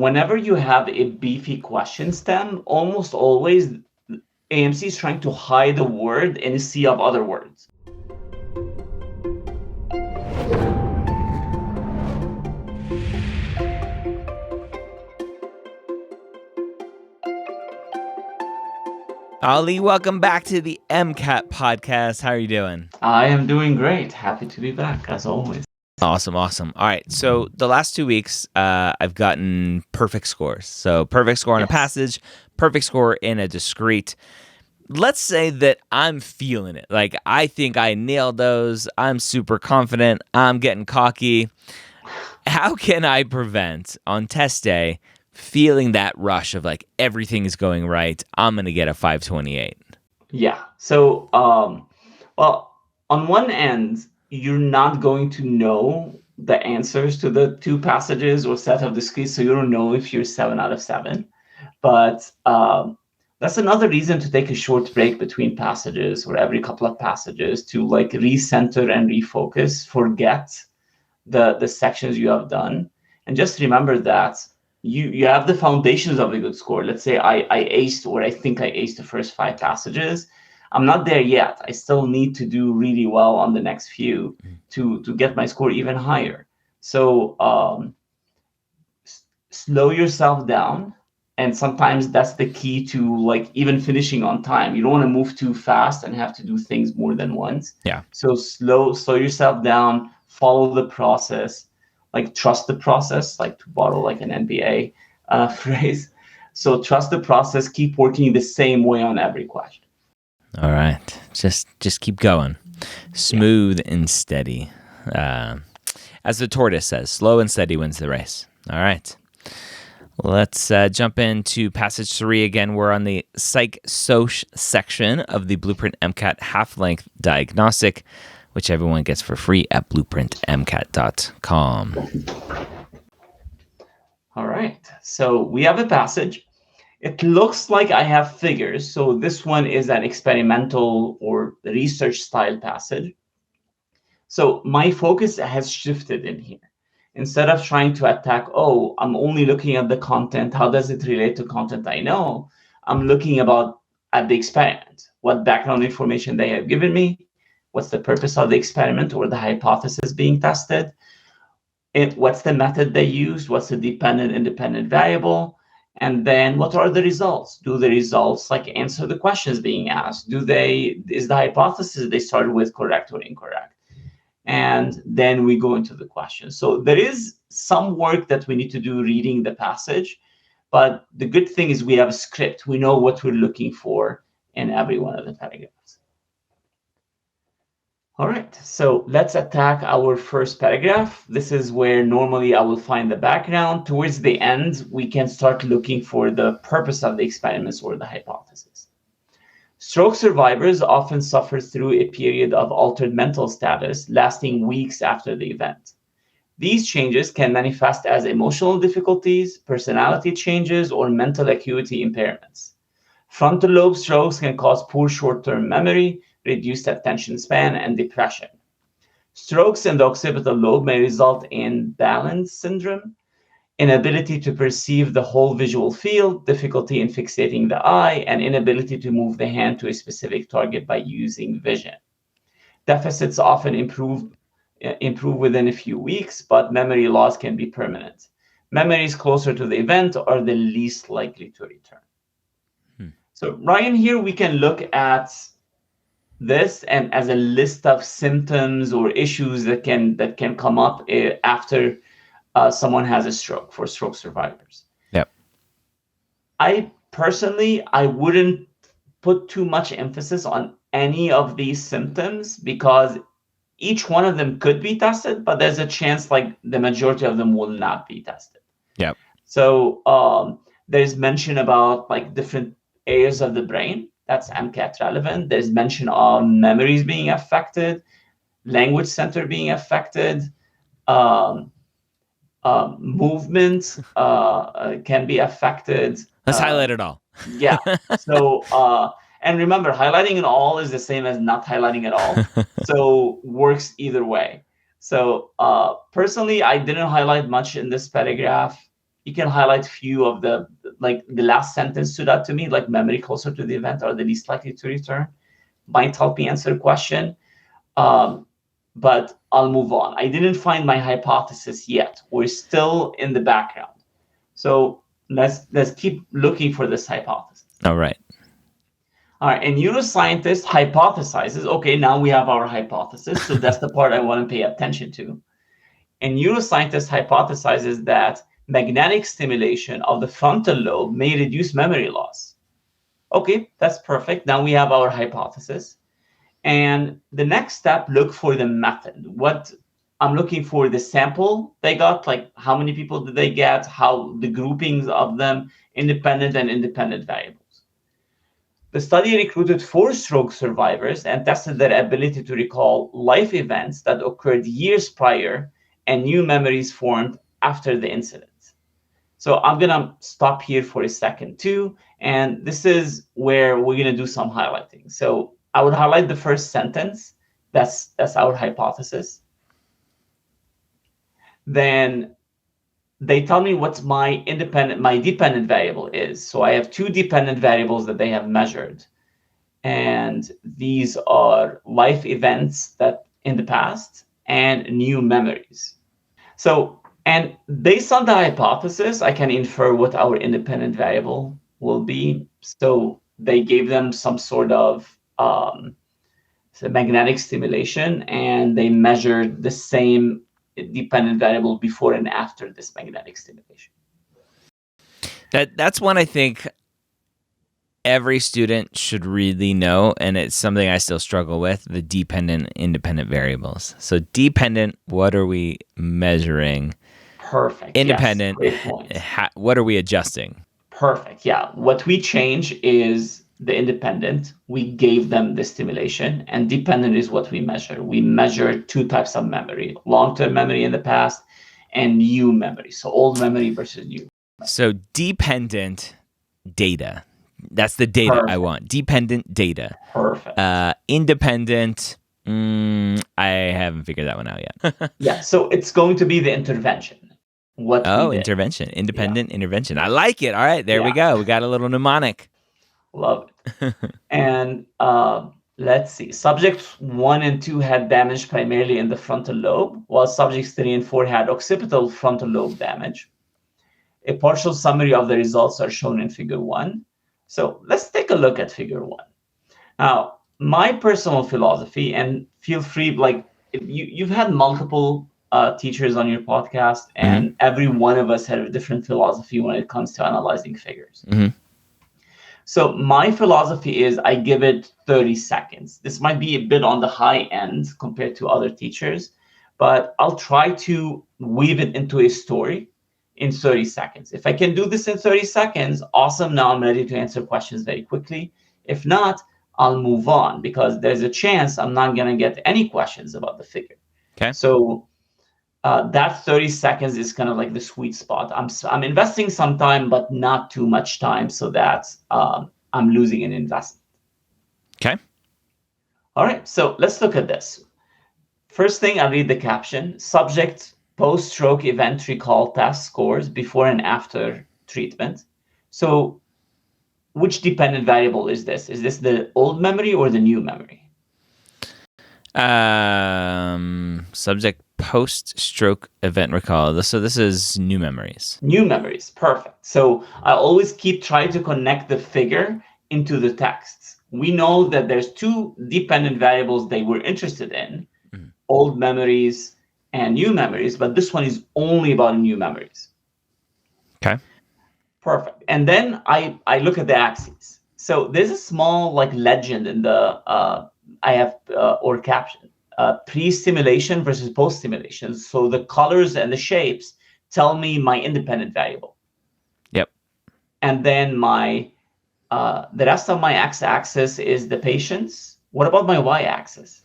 whenever you have a beefy question stem, almost always AMC is trying to hide a word in a sea of other words. Ali, welcome back to the MCAT podcast. How are you doing? I am doing great. Happy to be back, as always. Awesome. All right. So the last 2 weeks, I've gotten perfect scores. So perfect score on a passage, perfect score in a discrete. Let's say that I'm feeling it. Like, I think I nailed those. I'm super confident. I'm getting cocky. How can I prevent on test day feeling that rush of like everything is going right? I'm going to get a 528. Yeah. So, well, on one end, you're not going to know the answers to the two passages or set of discrete, so you don't know if you're 7 out of 7. But that's another reason to take a short break between passages or every couple of passages to like recenter and refocus, forget the sections you have done, and just remember that you have the foundations of a good score. Let's say I aced, or I think I aced the first 5 passages. I'm not there yet. I still need to do really well on the next few to get my score even higher. So slow yourself down. And sometimes that's the key to like even finishing on time. You don't want to move too fast and have to do things more than once. Yeah. So slow yourself down, follow the process, like trust the process, like to borrow like an NBA phrase. So trust the process, keep working the same way on every question. All right. Just keep going. Smooth and steady. As the tortoise says, slow and steady wins the race. All right. Let's jump into passage 3 again. We're on the Psych Soc section of the Blueprint MCAT half-length diagnostic, which everyone gets for free at blueprintmcat.com. All right. So we have a passage. It looks like I have figures. So this one is an experimental or research style passage. So my focus has shifted in here. Instead of trying to attack, I'm only looking at the content, how does it relate to content I know? I'm looking at the experiment, what background information they have given me, what's the purpose of the experiment or the hypothesis being tested, and what's the method they used, what's the dependent, independent variable, and then what are the results? Do the results like answer the questions being asked? Is the hypothesis they started with correct or incorrect? And then we go into the questions. So there is some work that we need to do reading the passage, but the good thing is we have a script. We know what we're looking for in every one of the paragraphs. All right, so let's attack our first paragraph. This is where normally I will find the background. Towards the end, we can start looking for the purpose of the experiments or the hypothesis. Stroke survivors often suffer through a period of altered mental status lasting weeks after the event. These changes can manifest as emotional difficulties, personality changes, or mental acuity impairments. Frontal lobe strokes can cause poor short-term memory, reduced attention span, and depression. Strokes in the occipital lobe may result in balance syndrome, inability to perceive the whole visual field, difficulty in fixating the eye, and inability to move the hand to a specific target by using vision. Deficits often improve within a few weeks, but memory loss can be permanent. Memories closer to the event are the least likely to return. So Ryan, here we can look at this and as a list of symptoms or issues that can come up after someone has a stroke for stroke survivors. Yep. I wouldn't put too much emphasis on any of these symptoms because each one of them could be tested, but there's a chance like the majority of them will not be tested. Yep. So there's mention about like different areas of the brain that's MCAT relevant. There's mention of memories being affected, language center being affected, movement can be affected. Let's highlight it all. Yeah. So, and remember, highlighting it all is the same as not highlighting it all. So works either way. So personally, I didn't highlight much in this paragraph. you can highlight few of the, like the last sentence stood out to me, like memory closer to the event are the least likely to return. Might help me answer the question. But I'll move on. I didn't find my hypothesis yet. We're still in the background. So let's keep looking for this hypothesis. All right. All right. A neuroscientist hypothesizes, okay, now we have our hypothesis. So that's the part I want to pay attention to. A neuroscientist hypothesizes that magnetic stimulation of the frontal lobe may reduce memory loss. Okay, that's perfect. Now we have our hypothesis. And the next step, look for the method. What I'm looking for, the sample they got, like how many people did they get, how the groupings of them, independent and independent variables. The study recruited 4 stroke survivors and tested their ability to recall life events that occurred years prior and new memories formed after the incident. So I'm going to stop here for a second too. And this is where we're going to do some highlighting. So I would highlight the first sentence. That's our hypothesis. Then they tell me what my dependent variable is. So I have 2 dependent variables that they have measured. And these are life events that in the past and new memories. So, and based on the hypothesis, I can infer what our independent variable will be. So they gave them some sort of magnetic stimulation, and they measured the same dependent variable before and after this magnetic stimulation. That's one I think every student should really know, and it's something I still struggle with, the dependent independent variables. So dependent, what are we measuring? Perfect. Independent, yes, great point. What are we adjusting? Perfect. Yeah. What we change is the independent. We gave them the stimulation, and dependent is what we measure. We measure 2 types of memory, long-term memory in the past and new memory. So old memory versus new. So dependent data. That's the data Perfect. I want. Dependent data. Perfect. Independent, I haven't figured that one out yet. Yeah. So it's going to be the intervention. Intervention. Independent intervention. I like it. All right, there we go. We got a little mnemonic. Love it. And let's see. Subjects 1 and 2 had damage primarily in the frontal lobe, while subjects 3 and 4 had occipital frontal lobe damage. A partial summary of the results are shown in Figure 1. So let's take a look at Figure 1. Now, my personal philosophy, and feel free, like you've had multiple teachers on your podcast, and every one of us had a different philosophy when it comes to analyzing figures. So my philosophy is I give it 30 seconds. This might be a bit on the high end compared to other teachers, but I'll try to weave it into a story in 30 seconds. If I can do this in 30 seconds, awesome. Now I'm ready to answer questions very quickly. If not, I'll move on because there's a chance I'm not going to get any questions about the figure. Okay. So that 30 seconds is kind of like the sweet spot. I'm investing some time, but not too much time so that I'm losing an investment. Okay. All right. So let's look at this. First thing, I'll read the caption. Subject post-stroke event recall test scores before and after treatment. So which dependent variable is this? Is this the old memory or the new memory? Subject post-stroke event recall. So this is new memories. New memories. Perfect. So I always keep trying to connect the figure into the texts. We know that there's 2 dependent variables they were interested in, old memories and new memories, but this one is only about new memories. Okay. Perfect. And then I look at the axes. So there's a small like legend in the or caption, pre-stimulation versus post-stimulation. So the colors and the shapes tell me my independent variable. Yep. And then the rest of my x-axis is the patient's. What about my y-axis?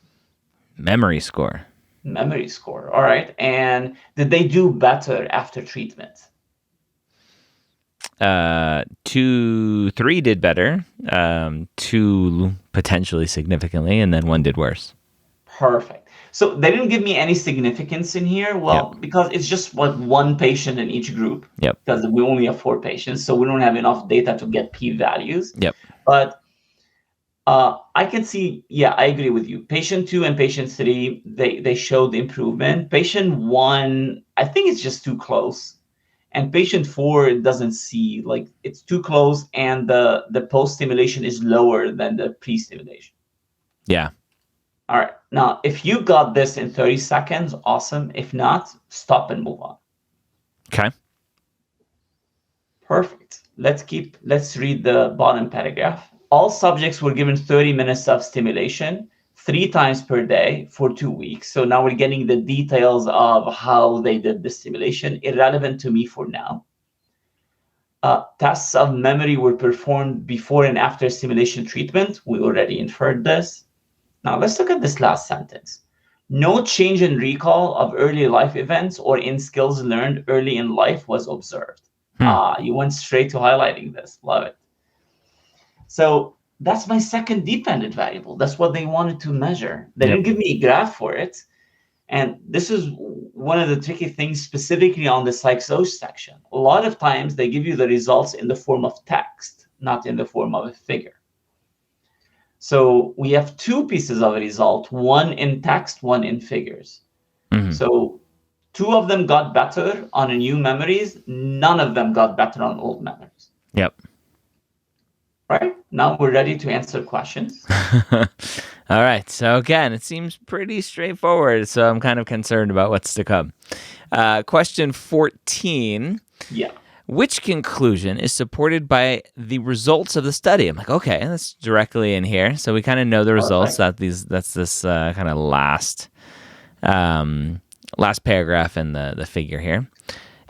Memory score. Memory score. All right. And did they do better after treatment? 2, 3 did better. 2 potentially significantly, and then 1 did worse. Perfect. So they didn't give me any significance in here. Well, because it's just what one patient in each group. Yep. Because we only have 4 patients, so we don't have enough data to get p-values. Yep. But I can see, yeah, I agree with you. Patient 2 and patient 3, they showed improvement. Patient 1, I think it's just too close. And patient 4 doesn't see, like, it's too close, and the post-stimulation is lower than the pre-stimulation. Yeah. All right. Now, if you got this in 30 seconds, awesome. If not, stop and move on. Okay. Perfect. Let's read the bottom paragraph. All subjects were given 30 minutes of stimulation 3 times per day for 2 weeks. So now we're getting the details of how they did the stimulation, irrelevant to me for now. Tests of memory were performed before and after stimulation treatment. We already inferred this. Now let's look at this last sentence. No change in recall of early life events or in skills learned early in life was observed. You went straight to highlighting this. Love it. So that's my second dependent variable. That's what they wanted to measure. They didn't give me a graph for it. And this is one of the tricky things specifically on the psych-soc section. A lot of times they give you the results in the form of text, not in the form of a figure. So we have 2 pieces of a result, one in text, one in figures. So 2 of them got better on new memories. None of them got better on old memories. Yep. Right? Now we're ready to answer questions. All right. So again, it seems pretty straightforward. So I'm kind of concerned about what's to come. Question 14. Yeah. Which conclusion is supported by the results of the study? I'm like, okay, that's directly in here. So we kind of know the results. That's this kind of last paragraph in the figure here.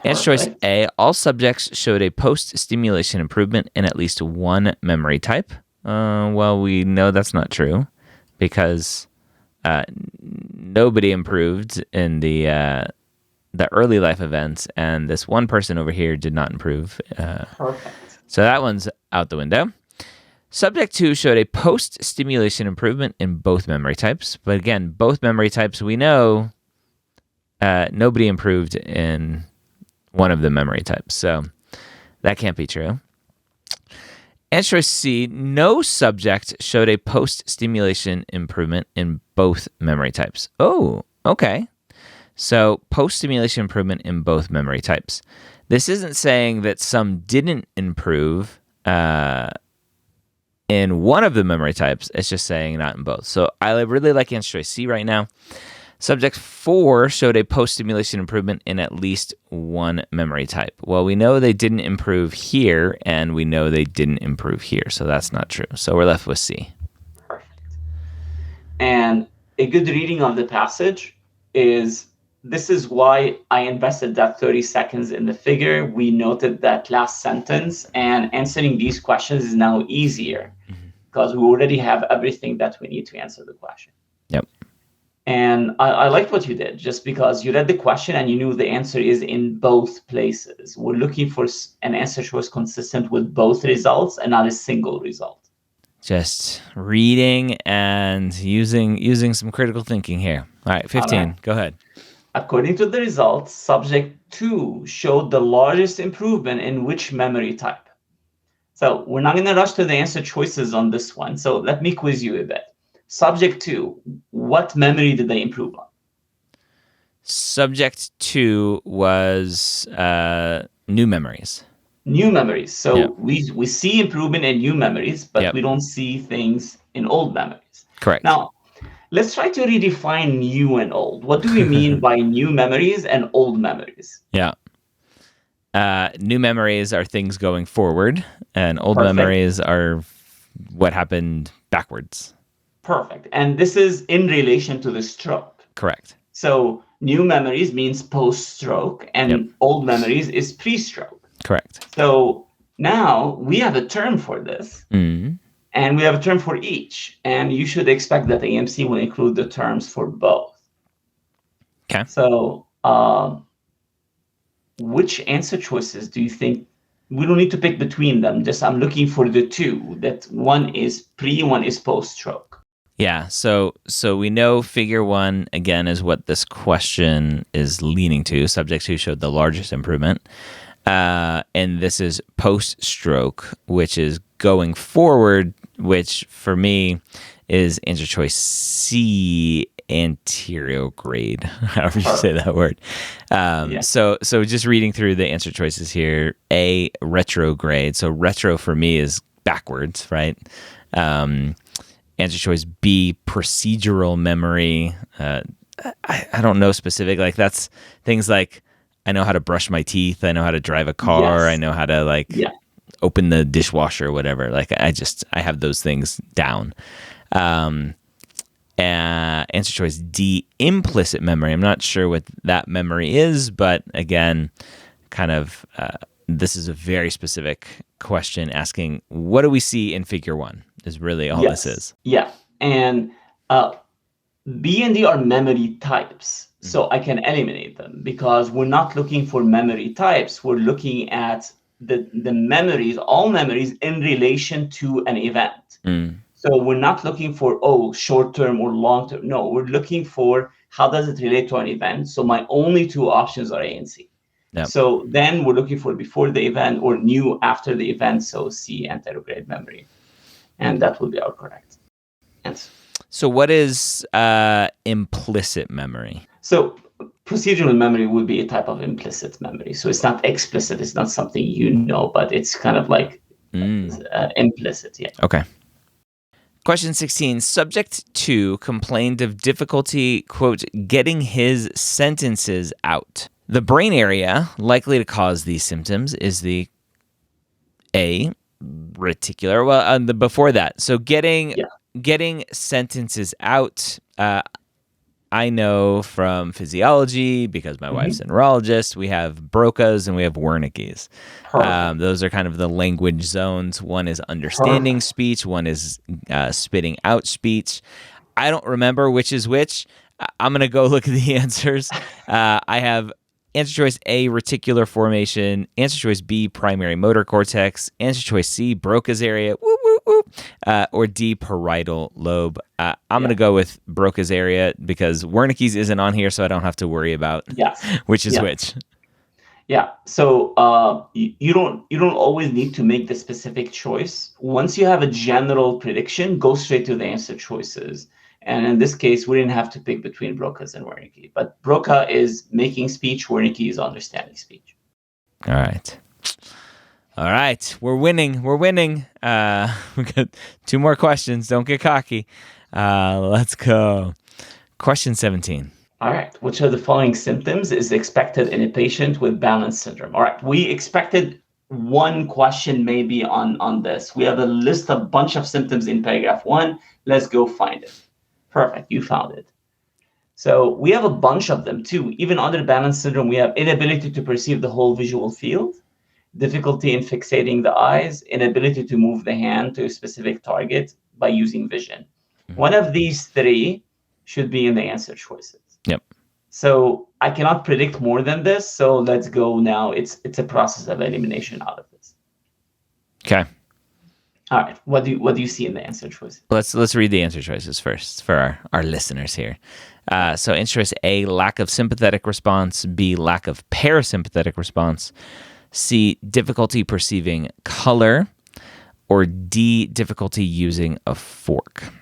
Answer choice A, all subjects showed a post-stimulation improvement in at least one memory type. Well, we know that's not true because nobody improved in the early life events, and this one person over here did not improve. Perfect. So that one's out the window. Subject 2 showed a post-stimulation improvement in both memory types. But again, both memory types, we know nobody improved in one of the memory types. So that can't be true. Answer C, no subject showed a post-stimulation improvement in both memory types. Oh, okay. So post-stimulation improvement in both memory types. This isn't saying that some didn't improve in one of the memory types. It's just saying not in both. So I really like answer choice C right now. Subject 4 showed a post-stimulation improvement in at least one memory type. Well, we know they didn't improve here, and we know they didn't improve here. So that's not true. So we're left with C. Perfect. And a good reading of the passage is, this is why I invested that 30 seconds in the figure. We noted that last sentence, and answering these questions is now easier because we already have everything that we need to answer the question. Yep. And I liked what you did, just because you read the question and you knew the answer is in both places. We're looking for an answer choice consistent with both results and not a single result. Just reading and using some critical thinking here. All right, 15. All right. Go ahead. According to the results, subject 2 showed the largest improvement in which memory type? So we're not going to rush to the answer choices on this one. So let me quiz you a bit. Subject 2, what memory did they improve on? Subject 2 was new memories. New memories. So we see improvement in new memories, but we don't see things in old memories. Correct. Now, let's try to redefine new and old. What do we mean by new memories and old memories? Yeah. New memories are things going forward, and old memories are what happened backwards. Perfect. And this is in relation to the stroke. Correct. So new memories means post-stroke, and old memories is pre-stroke. Correct. So now we have a term for this, and we have a term for each. And you should expect that AMC will include the terms for both. Okay. So which answer choices do you think? We don't need to pick between them. Just I'm looking for the 2, that one is pre, one is post-stroke. Yeah, so we know figure 1 again is what this question is leaning to. Subject 2 showed the largest improvement, and this is post-stroke, which is going forward, which for me is answer choice C, anterograde, however you say that word. So just reading through the answer choices here, A, retrograde. So retro for me is backwards, right? Answer choice B, procedural memory. I don't know specific. Like that's things like I know how to brush my teeth. I know how to drive a car. Yes. I know how to open the dishwasher or whatever. Like I have those things down. Answer choice D, implicit memory. I'm not sure what that memory is, but again, kind of this is a very specific question asking what do we see in figure 1 is really all this is. Yeah. And B and D are memory types. So I can eliminate them because we're not looking for memory types. We're looking at the memories, all memories in relation to an event. So we're not looking for, short-term or long-term. No, we're looking for how does it relate to an event. So my only two options are A and C. Yep. So then we're looking for before the event or new after the event. So C, anterograde memory. And that will be our correct answer. So what is implicit memory? So procedural memory would be a type of implicit memory. So it's not explicit. It's not something you know, but it's kind of like implicit. Yeah. Okay. Question 16. Subject 2 complained of difficulty, quote, getting his sentences out. The brain area likely to cause these symptoms is the A, reticular. Well, before that. So getting sentences out, I know from physiology, because my wife's a neurologist, we have Broca's and we have Wernicke's. Those are kind of the language zones. One is understanding speech. One is spitting out speech. I don't remember which is which. I'm going to go look at the answers. I have answer choice A, reticular formation. Answer choice B, primary motor cortex. Answer choice C, Broca's area. Whoop, whoop, whoop. Or D, parietal lobe. I'm going to go with Broca's area because Wernicke's isn't on here, so I don't have to worry about which is which. Yeah. So you don't always need to make the specific choice. Once you have a general prediction, go straight to the answer choices. And in this case, we didn't have to pick between Broca's and Wernicke. But Broca is making speech, Wernicke is understanding speech. All right. We're winning. We got 2 more questions. Don't get cocky. Let's go. Question 17. All right. Which of the following symptoms is expected in a patient with Balance syndrome? All right. We expected one question maybe on this. We have a bunch of symptoms in paragraph 1. Let's go find it. Perfect. You found it. So we have a bunch of them too. Even under Balance syndrome, we have inability to perceive the whole visual field, difficulty in fixating the eyes, inability to move the hand to a specific target by using vision. One of these 3 should be in the answer choices. Yep. So I cannot predict more than this. So let's go now. It's a process of elimination out of this. Okay. All right. What do you see in the answer choices? Let's read the answer choices first for our listeners here. So answer choice A, lack of sympathetic response. B, lack of parasympathetic response. C, difficulty perceiving color. Or D, difficulty using a fork.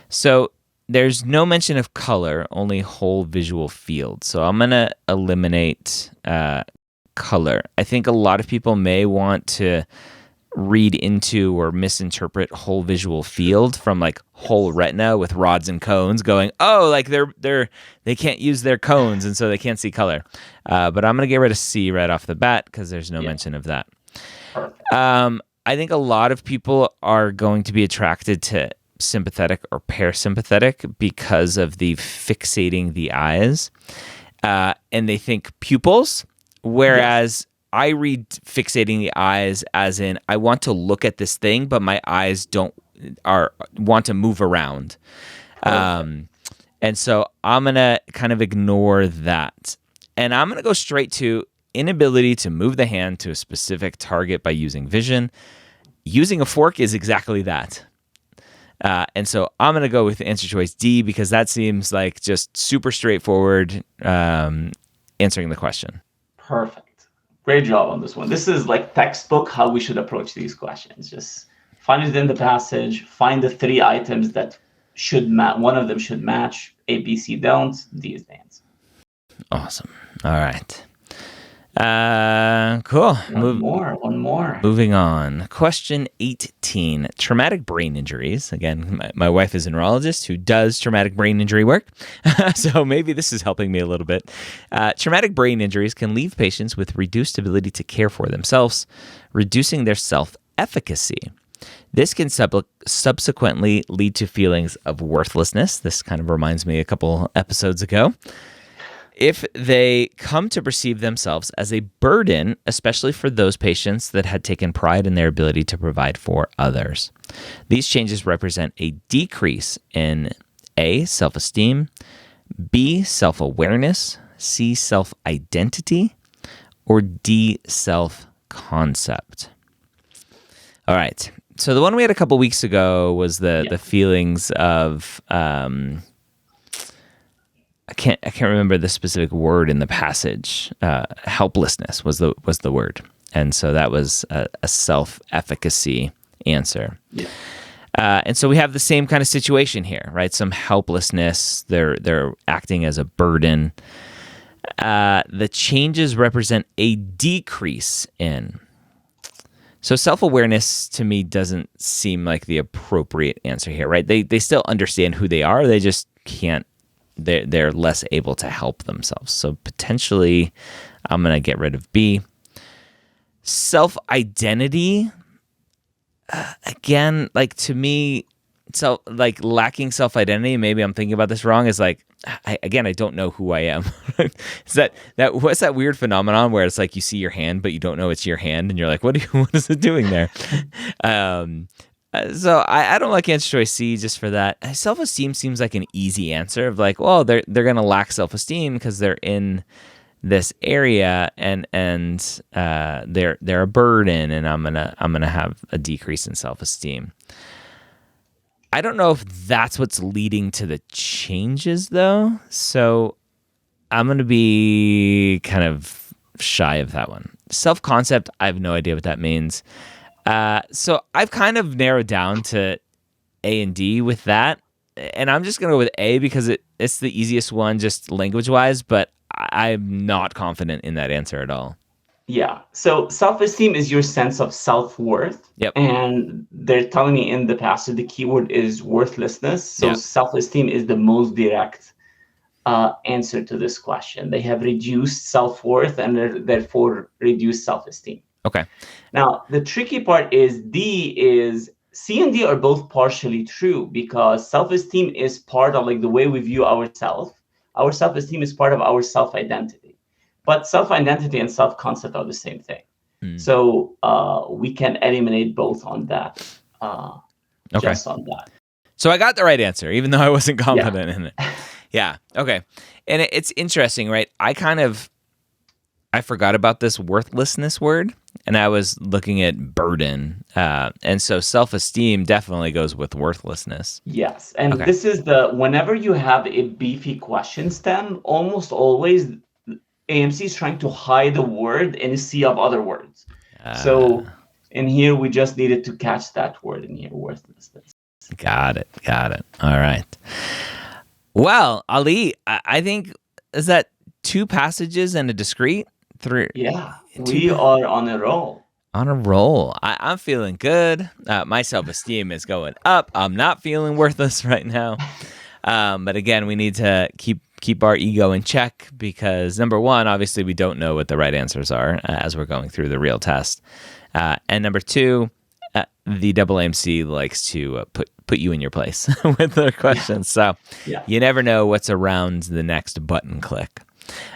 So there's no mention of color, only whole visual field. So I'm going to eliminate color. I think a lot of people may want to read into or misinterpret whole visual field from like whole retina with rods and cones going, like they can't use their cones and so they can't see color. But I'm going to get rid of C right off the bat because there's no mention of that. I think a lot of people are going to be attracted to sympathetic or parasympathetic because of the fixating the eyes. And they think pupils, whereas I read fixating the eyes as in I want to look at this thing, but my eyes want to move around. And so I'm going to kind of ignore that. And I'm going to go straight to inability to move the hand to a specific target by using vision. Using a fork is exactly that. And so I'm going to go with answer choice D because that seems like just super straightforward answering the question. Perfect. Great job on this one. This is like textbook how we should approach these questions. Just find it in the passage, find the 3 items that should match. One of them should match. A, B, C don't. D is the answer. Awesome. All right. Cool. One more. Moving on. Question 18. Traumatic brain injuries. Again, my wife is a neurologist who does traumatic brain injury work. So maybe this is helping me a little bit. Traumatic brain injuries can leave patients with reduced ability to care for themselves, reducing their self-efficacy. This can subsequently lead to feelings of worthlessness. This kind of reminds me a couple episodes ago. If they come to perceive themselves as a burden, especially for those patients that had taken pride in their ability to provide for others. These changes represent a decrease in A, self-esteem, B, self-awareness, C, self-identity, or D, self-concept. All right. So the one we had a couple weeks ago was the feelings of I can't remember the specific word in the passage. Helplessness was the word, and so that was a self-efficacy answer. Yeah. And so we have the same kind of situation here, right? Some helplessness. They're acting as a burden. The changes represent a decrease in. So self-awareness to me doesn't seem like the appropriate answer here, right? They still understand who they are. They just can't. They're less able to help themselves. So potentially, I'm going to get rid of B. Self-identity, again, like to me, so like lacking self-identity, maybe I'm thinking about this wrong, is like, I don't know who I am. What's that weird phenomenon where it's like you see your hand, but you don't know it's your hand, and you're like, what is it doing there? So I don't like answer choice C just for that. Self-esteem seems like an easy answer of like, well, they're gonna lack self-esteem because they're in this area and they're a burden, and I'm gonna have a decrease in self-esteem. I don't know if that's what's leading to the changes though, so I'm gonna be kind of shy of that one. Self-concept, I have no idea what that means. So I've kind of narrowed down to A and D with that, and I'm just going to go with A because it's the easiest one just language-wise, but I'm not confident in that answer at all. Yeah, so self-esteem is your sense of self-worth, Yep. And they're telling me in the passage the keyword is worthlessness, so self-esteem is the most direct answer to this question. They have reduced self-worth and therefore reduced self-esteem. Okay. Now, the tricky part is C and D are both partially true because self-esteem is part of like the way we view ourselves. Our self-esteem is part of our self-identity. But self-identity and self-concept are the same thing. So we can eliminate both on that. Just on that. So I got the right answer, even though I wasn't confident in it. Yeah. Okay. And it's interesting, right? I forgot about this worthlessness word, and I was looking at burden. And so self-esteem definitely goes with worthlessness. Yes. And this is whenever you have a beefy question stem, almost always AMC is trying to hide the word in a sea of other words. So in here, we just needed to catch that word in here, worthlessness. Got it. All right. Well, Ali, I think, is that 2 passages and a discrete? 3. Yeah, we are on a roll. On a roll. I'm feeling good. My self-esteem is going up. I'm not feeling worthless right now. But again, we need to keep our ego in check because number one, obviously we don't know what the right answers are as we're going through the real test. And number 2, the AAMC likes to put you in your place with their questions. So you never know what's around the next button click.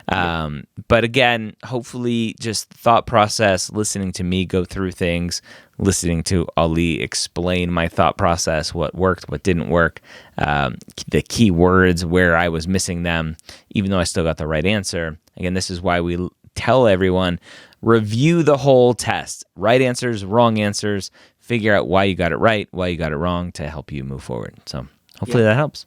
But again, hopefully just thought process, listening to me go through things, listening to Ali explain my thought process, what worked, what didn't work, the key words, where I was missing them, even though I still got the right answer. Again, this is why we tell everyone, review the whole test. Right answers, wrong answers, figure out why you got it right, why you got it wrong to help you move forward. So hopefully that helps.